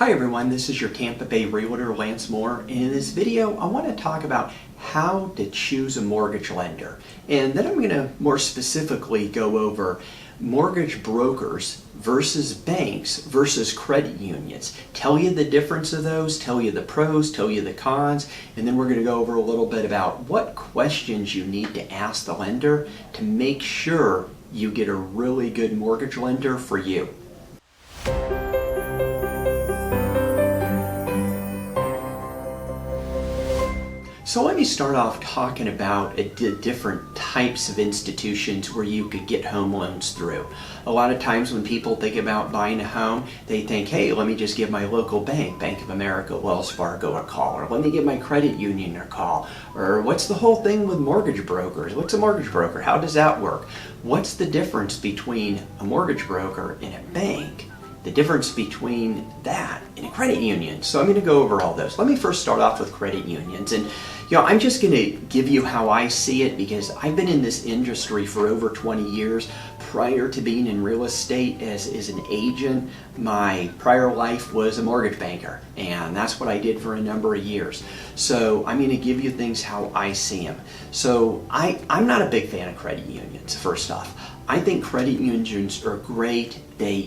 Hi everyone, this is your Tampa Bay Realtor Lance Moore, and in this video I want to talk about how to choose a mortgage lender. And then I'm going to more specifically go over mortgage brokers versus banks versus credit unions. Tell you the difference of those, tell you the pros, tell you the cons, and then we're going to go over a little bit about what questions you need to ask the lender to make sure you get a really good mortgage lender for you. So let me start off talking about the different types of institutions where you could get home loans through. A lot of times when people think about buying a home, they think, hey, let me just give my local bank, Bank of America, Wells Fargo a call, or let me give my credit union a call, or what's the whole thing with mortgage brokers? What's a mortgage broker? How does that work? What's the difference between a mortgage broker and a bank? The difference between that and a credit union. So I'm going to go over all those. Let me first start off with credit unions. And I'm just going to give you how I see it because I've been in this industry for over 20 years. Prior to being in real estate as an agent, my prior life was a mortgage banker, and that's what I did for a number of years. So I'm going to give you things how I see them. So I'm not a big fan of credit unions, first off. I think credit unions are great. They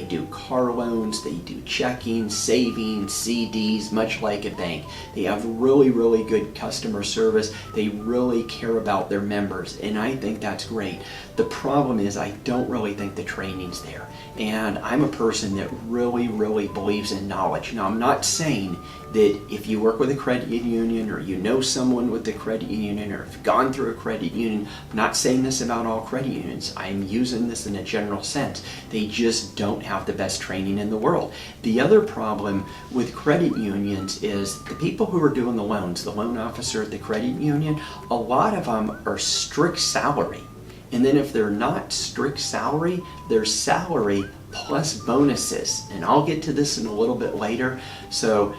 do car loans, they do checking, savings, CDs, much like a bank. They have really, really good customer service. They really care about their members, and I think that's great. The problem is I don't really think the training's there. And I'm a person that really, really believes in knowledge. Now, I'm not saying that if you work with a credit union or you know someone with a credit union or have gone through a credit union, I'm not saying this about all credit unions. I'm using this in a general sense. They just don't have the best training in the world. The other problem with credit unions is the people who are doing the loans, the loan officer at the credit union, a lot of them are strict salary. And then if they're not strict salary, they're salary plus bonuses. And I'll get to this in a little bit later. So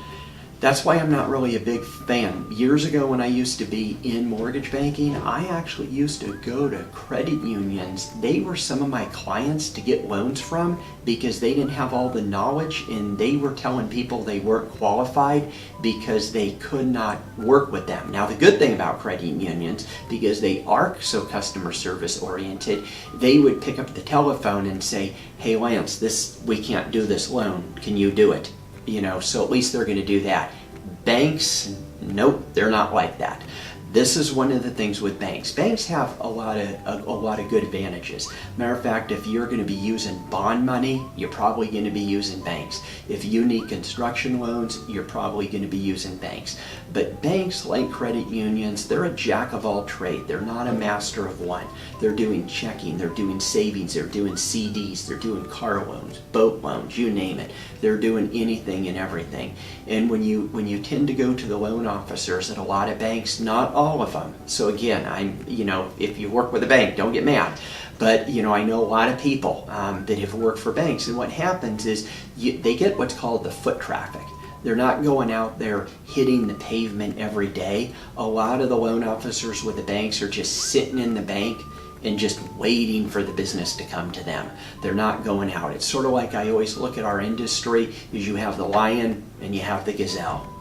that's why I'm not really a big fan. Years ago when I used to be in mortgage banking, I actually used to go to credit unions. They were some of my clients to get loans from because they didn't have all the knowledge and they were telling people they weren't qualified because they could not work with them. Now the good thing about credit unions, because they are so customer service oriented, they would pick up the telephone and say, hey Lance, we can't do this loan, can you do it? So at least they're going to do that. Banks, nope, they're not like that. This is one of the things with banks. Banks have a lot of good advantages. Matter of fact, if you're going to be using bond money, you're probably going to be using banks. If you need construction loans, you're probably going to be using banks. But banks, like credit unions, they're a jack of all trade. They're not a master of one. They're doing checking, they're doing savings, they're doing CDs, they're doing car loans, boat loans, you name it. They're doing anything and everything. And when you tend to go to the loan officers at a lot of banks, not all of them. So again, if you work with a bank, don't get mad. But I know a lot of people that have worked for banks, and what happens is they get what's called the foot traffic. They're not going out there hitting the pavement every day. A lot of the loan officers with the banks are just sitting in the bank and just waiting for the business to come to them. They're not going out. It's sort of like I always look at our industry, is you have the lion and you have the gazelle.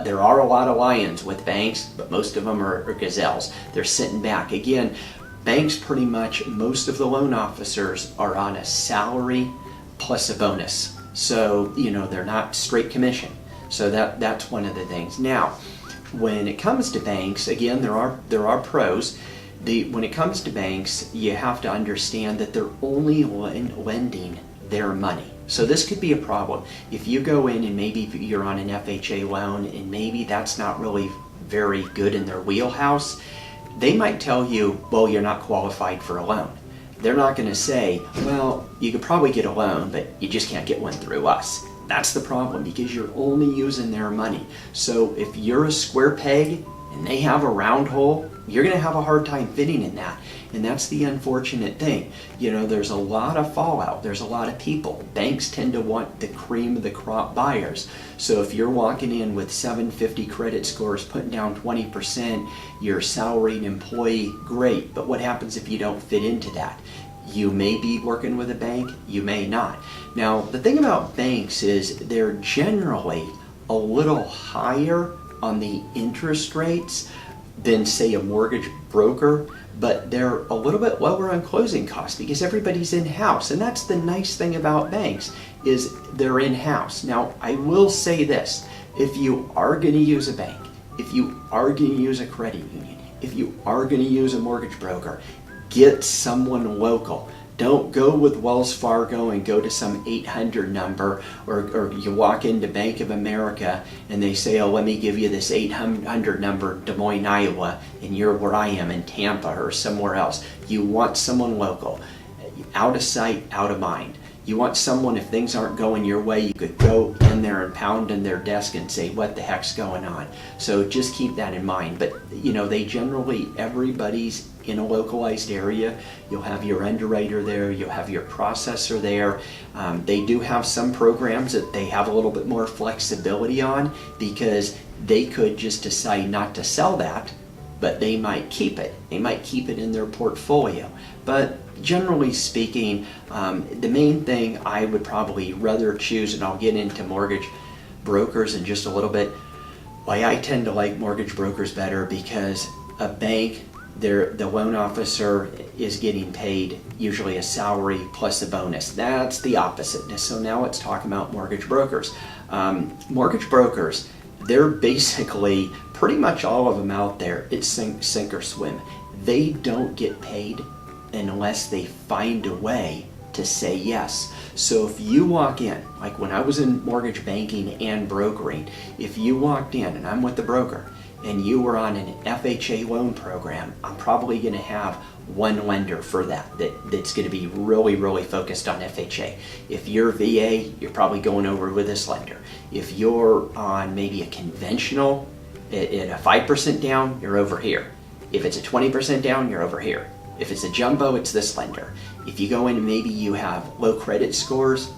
There are a lot of lions with banks, but most of them are gazelles. They're sitting back. Again, banks pretty much, most of the loan officers are on a salary plus a bonus. So, they're not straight commission. So that's one of the things. Now, when it comes to banks, again, there are pros. When it comes to banks, you have to understand that they're only lending their money. So this could be a problem. If you go in and maybe you're on an FHA loan and maybe that's not really very good in their wheelhouse, they might tell you, well, you're not qualified for a loan. They're not going to say, well, you could probably get a loan, but you just can't get one through us. That's the problem because you're only using their money. So if you're a square peg and they have a round hole, you're going to have a hard time fitting in that. And that's the unfortunate thing. There's a lot of fallout. There's a lot of people. Banks tend to want the cream of the crop buyers. So if you're walking in with 750 credit scores, putting down 20%, you're a salaried employee, great. But what happens if you don't fit into that? You may be working with a bank, you may not. Now, the thing about banks is they're generally a little higher on the interest rates than, say, a mortgage broker, but they're a little bit lower on closing costs because everybody's in-house. And that's the nice thing about banks, is they're in-house. Now, I will say this, if you are going to use a bank, if you are going to use a credit union, if you are going to use a mortgage broker, get someone local. Don't go with Wells Fargo and go to some 800 number, or you walk into Bank of America and they say, oh, let me give you this 800 number, Des Moines, Iowa, and you're where I am in Tampa or somewhere else. You want someone local. Out of sight, out of mind. You want someone, if things aren't going your way, you could go in there and pound in their desk and say, what the heck's going on? So just keep that in mind. But, you know, they generally, everybody's in a localized area. You'll have your underwriter there, you'll have your processor there. They do have some programs that they have a little bit more flexibility on, because they could just decide not to sell that, but they might keep it. They might keep it in their portfolio. But generally speaking, the main thing I would probably rather choose, and I'll get into mortgage brokers in just a little bit, why I tend to like mortgage brokers better, because a bank, the loan officer is getting paid usually a salary plus a bonus. That's the opposite. So now let's talk about mortgage brokers. Mortgage brokers, they're basically, pretty much all of them out there, it's sink or swim. They don't get paid unless they find a way to say yes. So if you walk in, like when I was in mortgage banking and brokering, if you walked in and I'm with the broker and you were on an FHA loan program, I'm probably going to have one lender for that's going to be really, really focused on FHA. If you're VA, you're probably going over with this lender. If you're on maybe a conventional at a 5% down, you're over here. If it's a 20% down, you're over here. If it's a jumbo, it's this lender. If you go in and maybe you have low credit scores,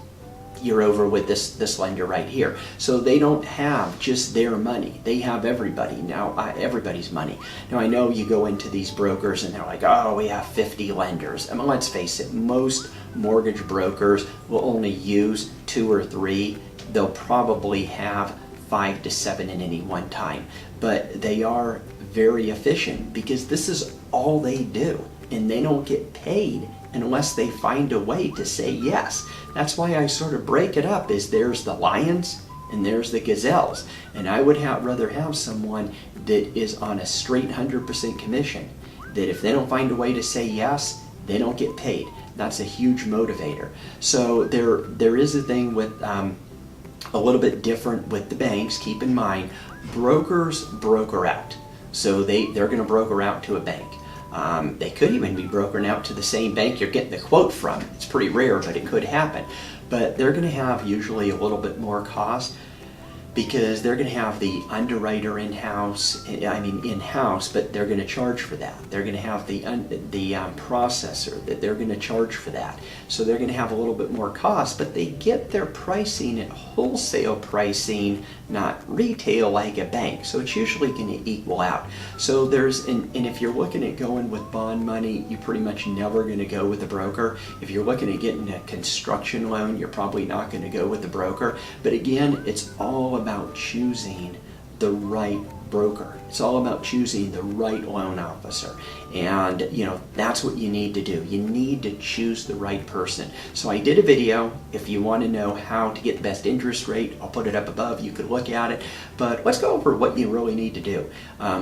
you're over with this lender right here. So they don't have just their money. They have everybody now, everybody's money. Now I know you go into these brokers and they're like, oh, we have 50 lenders. I mean, let's face it, most mortgage brokers will only use 2 or 3. They'll probably have 5 to 7 in any one time. But they are very efficient because this is all they do. And they don't get paid unless they find a way to say yes. That's why I sort of break it up, is there's the lions and there's the gazelles. And I would rather have someone that is on a straight 100% commission, that if they don't find a way to say yes, they don't get paid. That's a huge motivator. So there is a thing with a little bit different with the banks. Keep in mind, brokers broker out. So they're going to broker out to a bank. They could even be brokering out to the same bank you're getting the quote from. It's pretty rare, but it could happen. But they're going to have usually a little bit more cost, because they're going to have the underwriter in-house, but they're going to charge for that. They're going to have the processor that they're going to charge for that. So they're going to have a little bit more cost, but they get their pricing at wholesale pricing, not retail like a bank. So it's usually going to equal out. So and if you're looking at going with bond money, you're pretty much never going to go with a broker. If you're looking at getting a construction loan, you're probably not going to go with the broker. But again, it's all about choosing the right broker. It's all about choosing the right loan officer. And that's what you need to do. You need to choose the right person. So I did a video. If you want to know how to get the best interest rate, I'll put it up above. You could look at it. But let's go over what you really need to do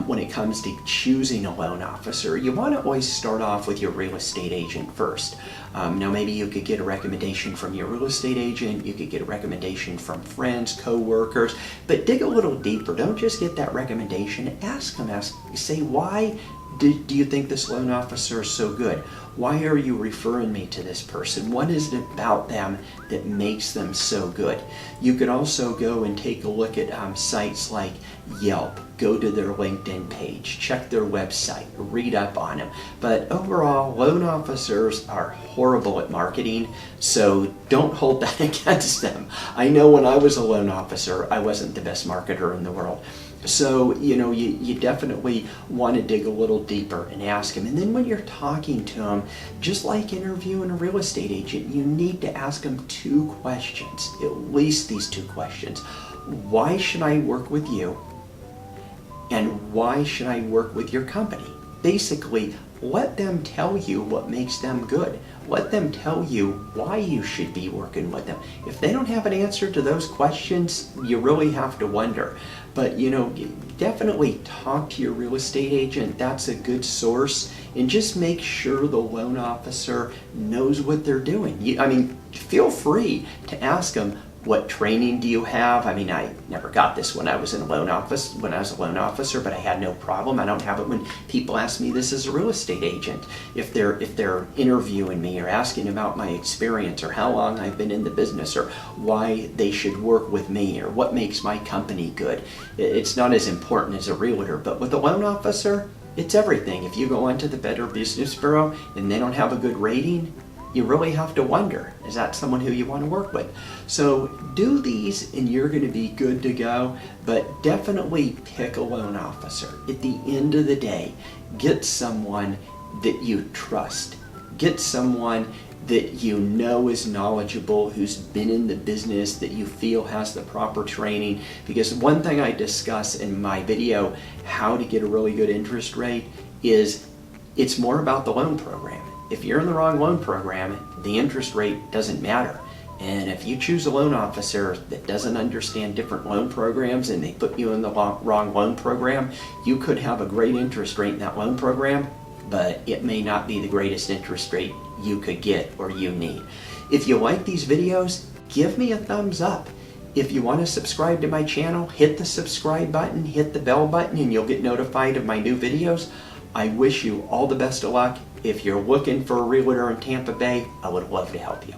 when it comes to choosing a loan officer. You want to always start off with your real estate agent first. Now maybe you could get a recommendation from your real estate agent. You could get a recommendation from friends, co-workers. But dig a little deeper. Don't just get that recommendation. Ask them. Say, why do you think this loan officer is so good? Why are you referring me to this person? What is it about them that makes them so good? You could also go and take a look at sites like Yelp. Go to their LinkedIn page, check their website, read up on them. But overall, loan officers are horrible at marketing, so don't hold that against them. I know when I was a loan officer, I wasn't the best marketer in the world. So, you definitely want to dig a little deeper and ask them. And then when you're talking to them, just like interviewing a real estate agent, you need to ask them 2 questions, at least these 2 questions. Why should I work with you? And why should I work with your company? Basically, let them tell you what makes them good. Let them tell you why you should be working with them. If they don't have an answer to those questions, you really have to wonder. But definitely talk to your real estate agent. That's a good source. And just make sure the loan officer knows what they're doing. Feel free to ask them, what training do you have? I never got this when I was a loan officer, but I had no problem. I don't have it when people ask me this as a real estate agent. If they're interviewing me or asking about my experience or how long I've been in the business or why they should work with me or what makes my company good. It's not as important as a realtor, but with a loan officer, it's everything. If you go onto the Better Business Bureau and they don't have a good rating, you really have to wonder, is that someone who you want to work with? So do these and you're going to be good to go, but definitely pick a loan officer. At the end of the day, get someone that you trust. Get someone that you know is knowledgeable, who's been in the business, that you feel has the proper training. Because one thing I discuss in my video, how to get a really good interest rate, is it's more about the loan program. If you're in the wrong loan program, the interest rate doesn't matter. And if you choose a loan officer that doesn't understand different loan programs and they put you in the wrong loan program, you could have a great interest rate in that loan program, but it may not be the greatest interest rate you could get or you need. If you like these videos, give me a thumbs up. If you want to subscribe to my channel, hit the subscribe button, hit the bell button, and you'll get notified of my new videos. I wish you all the best of luck. If you're looking for a realtor in Tampa Bay, I would love to help you.